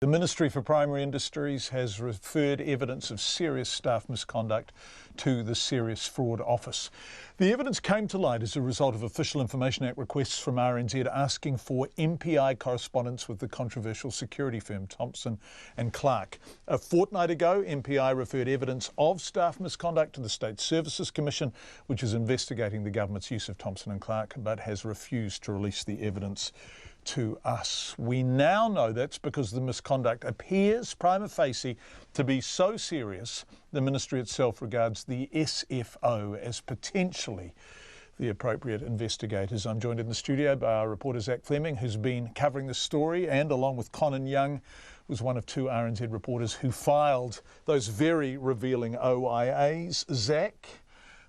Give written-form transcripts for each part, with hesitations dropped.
Ministry for Primary Industries has referred evidence of serious staff misconduct to the Serious Fraud Office. The evidence came to light as a result of Official Information Act requests from RNZ asking for MPI correspondence with the controversial security firm Thompson and Clark. A fortnight ago, MPI referred evidence of staff misconduct to the State Services Commission, which is investigating the government's use of Thompson and Clark, but has refused to release the evidence to us. We now know that's because the misconduct appears prima facie to be so serious, the ministry itself regards the SFO as potentially the appropriate investigators. I'm joined in the studio by our reporter Zac Fleming, who's been covering the story, and along with Conan Young, was one of two RNZ reporters who filed those very revealing OIAs. Zac,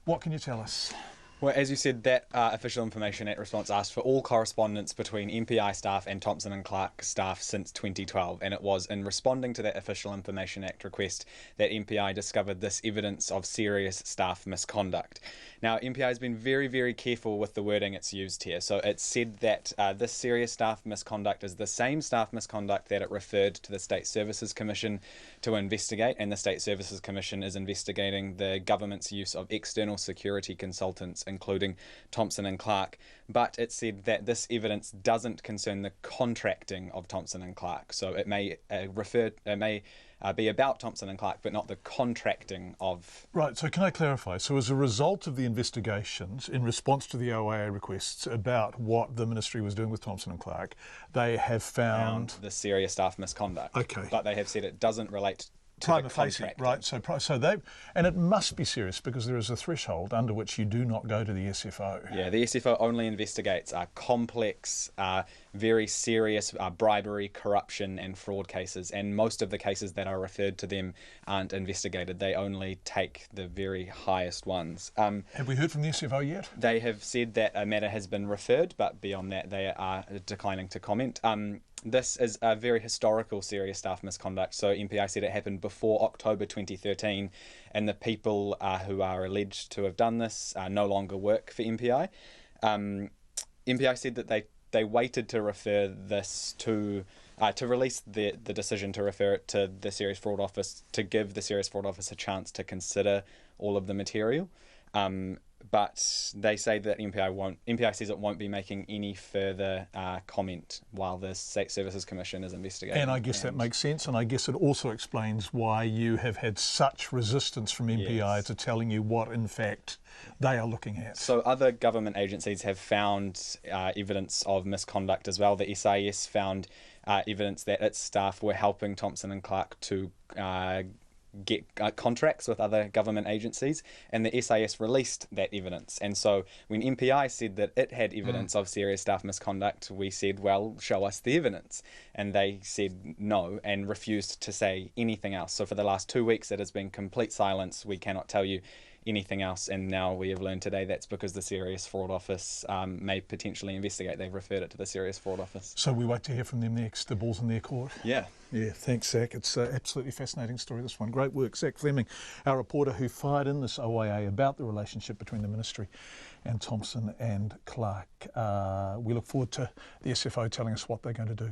what can you tell us? Well, as you said, that Official Information Act response asked for all correspondence between MPI staff and Thompson and Clark staff since 2012, and it was in responding to that Official Information Act request that MPI discovered this evidence of serious staff misconduct. Now, MPI has been very, very careful with the wording it's used here. So it said that this serious staff misconduct is the same staff misconduct that it referred to the State Services Commission to investigate, and the State Services Commission is investigating the government's use of external security consultants, including Thompson and Clark. But it said that this evidence doesn't concern the contracting of Thompson and Clark. So it may be about Thompson and Clark, but not the contracting of... Right, so can I clarify? So as a result of the investigations in response to the OIA requests about what the ministry was doing with Thompson and Clark, they have found the serious staff misconduct. Okay. But they have said it doesn't relate to prima facie, right? So they, and it must be serious because there is a threshold under which you do not go to the SFO. Yeah, the SFO only investigates complex, very serious bribery, corruption and fraud cases, and most of the cases that are referred to them aren't investigated. They only take the very highest ones. Have we heard from the SFO yet? They have said that a matter has been referred, but beyond that they are declining to comment. This is a very historical serious staff misconduct. So MPI said it happened before October 2013, and the people who are alleged to have done this no longer work for MPI. MPI said that they waited to refer this to release the decision to refer it to the Serious Fraud Office, to give the Serious Fraud Office a chance to consider all of the material. But they say that MPI says it won't be making any further comment while the State Services Commission is investigating. And I guess that makes sense, and I guess it also explains why you have had such resistance from MPI to telling you what, in fact, they are looking at. So other government agencies have found evidence of misconduct as well. The SIS found evidence that its staff were helping Thompson and Clark to get contracts with other government agencies, and the SIS released that evidence. And so when MPI said that it had evidence of serious staff misconduct, we said, well, show us the evidence. And they said no and refused to say anything else. So for the last 2 weeks, it has been complete silence. We cannot tell you anything else, and now we have learned today that's because the Serious Fraud Office may potentially investigate. They've referred it to the Serious Fraud Office. So we wait to hear from them next. The ball's in their court. Yeah. Yeah, thanks, Zac. It's an absolutely fascinating story, this one. Great work. Zac Fleming, our reporter who fired in this OIA about the relationship between the ministry and Thompson and Clark. We look forward to the SFO telling us what they're going to do.